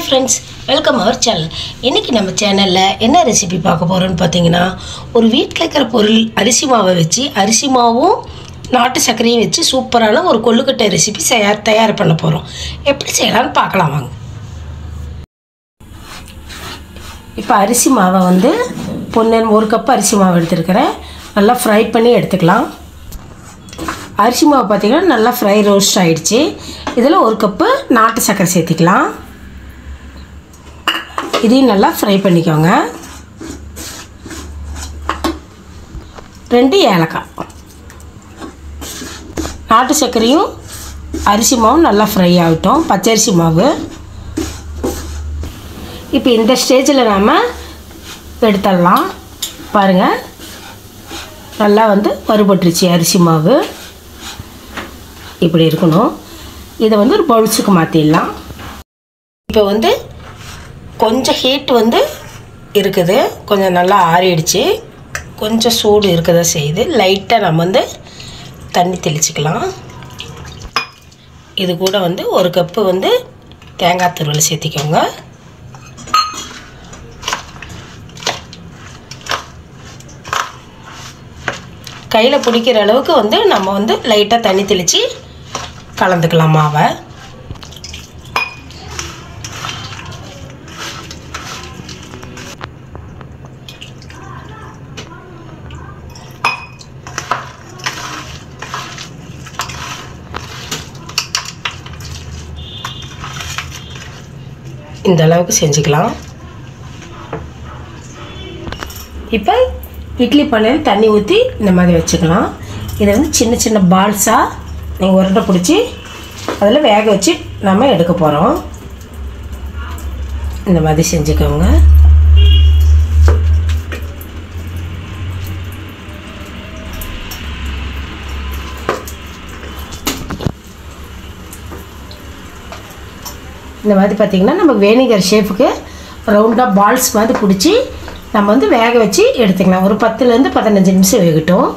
Hi friends, welcome our channel. இன்னைக்கு நம்ம சேனல்ல என்ன ரெசிபி பார்க்க போறோம்னு பாத்தீங்கன்னா ஒரு வீட்ல இருக்கிற பொருள் அரிசி மாவை வச்சு அரிசி மாவும் நாட்டு சர்க்கரையும் வச்சு சூப்பரான ஒரு கொள்ளுக்கட்டை ரெசிபி தயார் பண்ண போறோம். எப்படி செய்யலாம்னு பார்க்கலாம் வாங்க. இப்போ அரிசி மாவை வந்து ஒரு கப் அரிசி மாவு எடுத்துக்கிறேன். நல்லா ஃப்ரை பண்ணி எடுத்துக்கலாம். அரிசி மாவு பார்த்தீங்கன்னா நல்லா ஃப்ரை ரோஸ்ட் ஆயிடுச்சு. இதில் ஒரு கப்பு நாட்டு சர்க்கரை சேர்த்திக்கலாம். இதையும் நல்லா ஃப்ரை பண்ணிக்கோங்க. 2 ஏலக்காய். நாட்டு சர்க்கரையும் அரிசி மாவும் நல்லா ஃப்ரை ஆகட்டும். பச்சரிசி மாவு இப்போ இந்த ஸ்டேஜில் நாம் எடுத்துடலாம். பாருங்கள், நல்லா வந்து வறுபட்டுருச்சு அரிசி மாவு. இப்படி இருக்கணும். இதை வந்து ஒரு பவுல்ஸுக்கு மாற்றிடலாம். இப்போ வந்து கொஞ்சம் ஹீட் வந்து இருக்குது, கொஞ்சம் நல்லா ஆறிடுச்சு, கொஞ்சம் சூடு இருக்கதை செய்யுது. லைட்டாக நம்ம வந்து தண்ணி தெளிச்சிக்கலாம். இது கூட வந்து ஒரு கப்பு வந்து தேங்காய் துருவல் சேர்த்திக்கோங்க. கையில் பிடிக்கிற அளவுக்கு வந்து நம்ம வந்து லைட்டாக தண்ணி தெளித்து கலந்துக்கலாம் மாவை. இந்த அளவுக்கு செஞ்சுக்கலாம். இப்போ இட்லி பானையில் தண்ணி ஊற்றி இந்த மாதிரி வச்சுக்கலாம். இதை வந்து சின்ன சின்ன பால்ஸாக நீங்கள் உருண்டை பிடிச்சி அதில் வேக வச்சு நம்ம எடுக்க போகிறோம். இந்த மாதிரி செஞ்சுக்கோங்க. இந்த மாதிரி பார்த்திங்கன்னா நம்ம வேணுங்கிற ஷேப்புக்கு ரவுண்டாக பால்ஸ் மாதிரி பிடிச்சி நம்ம வந்து வேக வச்சு எடுத்துக்கலாம். ஒரு 10லேருந்து 15 நிமிஷம் வேகட்டும்.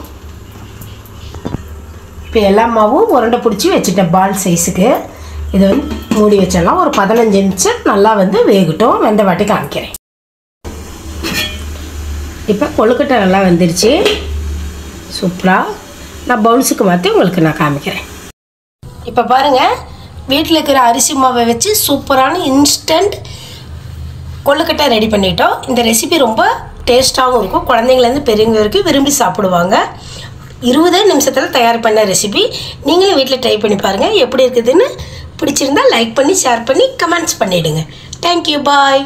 இப்போ எல்லா மாவும் உருண்டை பிடிச்சி வச்சுட்டேன் பால் சைஸுக்கு. இதை வந்து மூடி வச்சிடலாம். ஒரு 15 நிமிஷம் நல்லா வந்து வேகட்டும். வெந்த வாட்டி காமிக்கிறேன். இப்போ கொழுக்கட்டை நல்லா வெந்துருச்சு சூப்பராக. நான் பவுல்ஸுக்கு மாற்றி உங்களுக்கு நான் காமிக்கிறேன். இப்போ பாருங்கள், வீட்டில் இருக்கிற அரிசி மாவை வச்சு சூப்பரான இன்ஸ்டன்ட் கொள்ளுக்கட்டை ரெடி பண்ணிட்டோம். இந்த ரெசிபி ரொம்ப டேஸ்ட்டாகவும் இருக்கும். குழந்தைங்கலேருந்து பெரியவங்க வரைக்கும் விரும்பி சாப்பிடுவாங்க. 20 நிமிஷத்தில் தயார் பண்ண ரெசிபி. நீங்களும் வீட்டில் ட்ரை பண்ணி பாருங்கள். எப்படி இருக்குதுன்னு பிடிச்சிருந்தா லைக் பண்ணி ஷேர் பண்ணி கமெண்ட்ஸ் பண்ணிவிடுங்க. தேங்க்யூ, பாய்.